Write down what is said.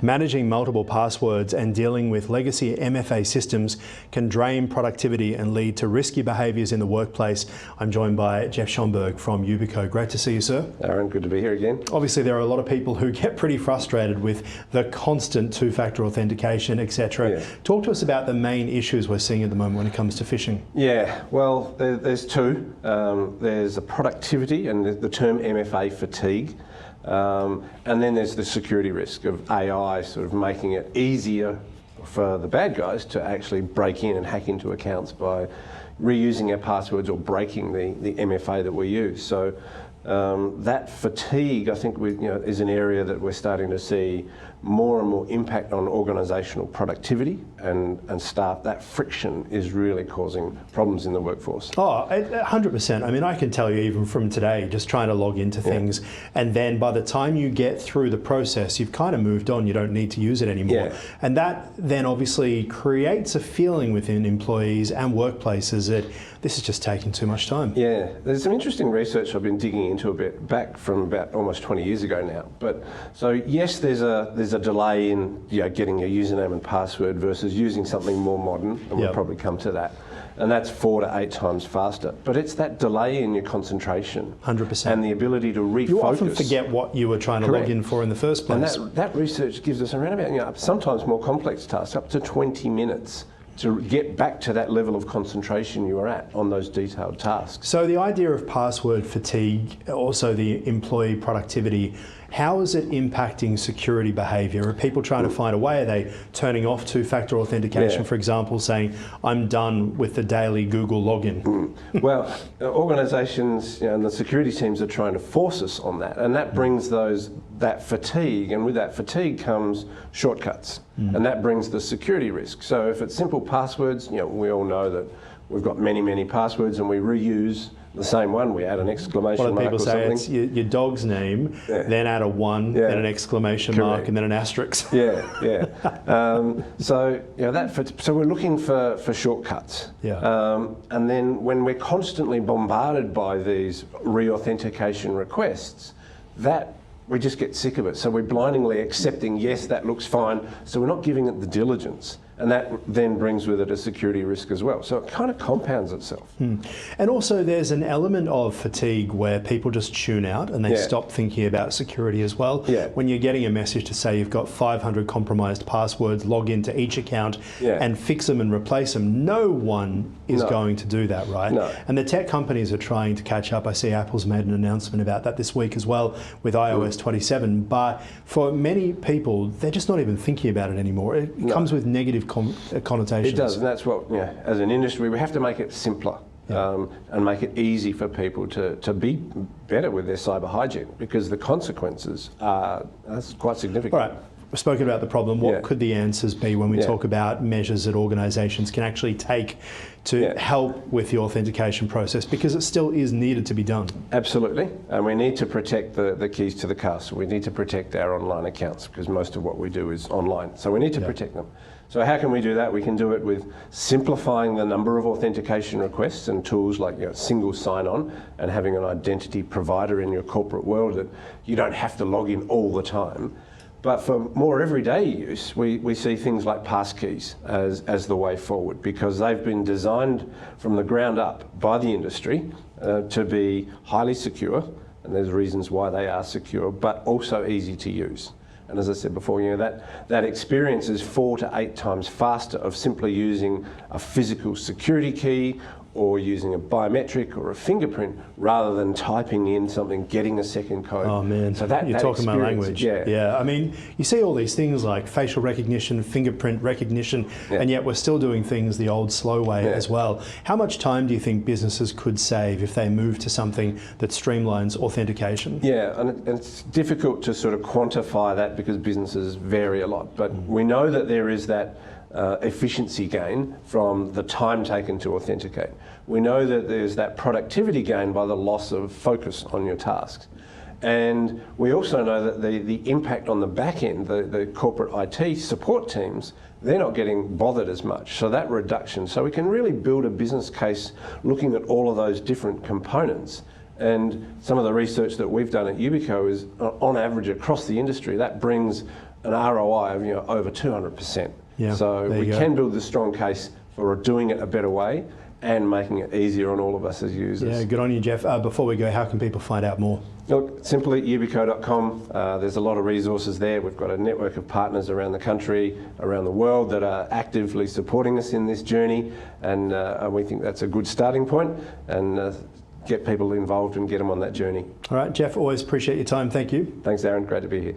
Managing multiple passwords and dealing with legacy MFA systems can drain productivity and lead to risky behaviours in the workplace. I'm joined by Geoff Schomburgk from Yubico. Great to see you, sir. Ahron, good to be here again. Obviously, there are a lot of people who get pretty frustrated with the constant two-factor authentication, etc. Yeah. Talk to us about the main issues we're seeing at the moment when it comes to phishing. Yeah, well, there's two. There's the productivity and the term MFA fatigue. And then there's the security risk of AI sort of making it easier for the bad guys to actually break in and hack into accounts by reusing our passwords or breaking the MFA that we use. So that fatigue, I think, is an area that we're starting to see more and more impact on organisational productivity and staff. That friction is really causing problems in the workforce. Oh, 100%. I mean, I can tell you even from today, just trying to log into things, and then by the time you get through the process, you've kind of moved on. You don't need to use it anymore. Yeah. And that then obviously creates a feeling within employees and workplaces that this is just taking too much time. Yeah, there's some interesting research I've been digging into a bit, back from about almost 20 years ago now. But so yes, there's a delay in getting your username and password versus using something more modern, and we'll probably come to that. And that's 4 to 8 times faster. But it's that delay in your concentration. 100%. And the ability to refocus. You often forget what you were trying to log in for in the first place. And that research gives us around about, sometimes more complex tasks, up to 20 minutes to get back to that level of concentration you were at on those detailed tasks. So the idea of password fatigue, also the employee productivity, how is it impacting security behaviour? Are people trying to find a way? Are they turning off two-factor authentication, for example, saying, I'm done with the daily Google login? Well, organisations and the security teams are trying to force us on that, and that brings that fatigue, and with that fatigue comes shortcuts, and that brings the security risk. So if it's simple passwords, we all know that we've got many passwords and we reuse the same one. We add an exclamation mark or something. People say it's your dog's name, then add a 1, then an exclamation mark, and then an asterisk. So we're looking for shortcuts. And then when we're constantly bombarded by these re-authentication requests, we just get sick of it. So we're blindly accepting, yes, that looks fine. So we're not giving it the diligence. And that then brings with it a security risk as well. So it kind of compounds itself. And also there's an element of fatigue where people just tune out and they stop thinking about security as well. When you're getting a message to say you've got 500 compromised passwords, log into each account and fix them and replace them, no one is going to do that, right? And the tech companies are trying to catch up. I see Apple's made an announcement about that this week as well with iOS 27. But for many people, they're just not even thinking about it anymore. It comes with negative connotations. It does, and that's what, as an industry, we have to make it simpler and make it easy for people to be better with their cyber hygiene, because the consequences are quite significant. All right. We've spoken about the problem. What could the answers be when we talk about measures that organisations can actually take to help with the authentication process, because it still is needed to be done? Absolutely, and we need to protect the keys to the castle. We need to protect our online accounts, because most of what we do is online. So we need to protect them. So how can we do that? We can do it with simplifying the number of authentication requests and tools like single sign-on and having an identity provider in your corporate world that you don't have to log in all the time. But for more everyday use, we see things like passkeys as the way forward, because they've been designed from the ground up by the industry to be highly secure, and there's reasons why they are secure, but also easy to use. And as I said before, that experience is 4 to 8 times faster of simply using a physical security key or using a biometric or a fingerprint rather than typing in something, getting a second code. Oh man, so you're talking my language. Yeah, I mean, you see all these things like facial recognition, fingerprint recognition, and yet we're still doing things the old slow way as well. How much time do you think businesses could save if they move to something that streamlines authentication? Yeah, and it's difficult to sort of quantify that because businesses vary a lot, but we know that there is that efficiency gain from the time taken to authenticate. We know that there's that productivity gain by the loss of focus on your tasks. And we also know that the impact on the back end, the corporate IT support teams, they're not getting bothered as much. So that reduction, so we can really build a business case looking at all of those different components. And some of the research that we've done at Yubico is, on average across the industry, that brings an ROI of over 200%. Yeah, so we can build a strong case for doing it a better way and making it easier on all of us as users. Yeah, good on you, Geoff. Before we go, how can people find out more? Look, simply yubico.com. There's a lot of resources there. We've got a network of partners around the country, around the world that are actively supporting us in this journey, and we think that's a good starting point, and get people involved and get them on that journey. All right, Geoff, always appreciate your time. Thank you. Thanks, Ahron. Great to be here.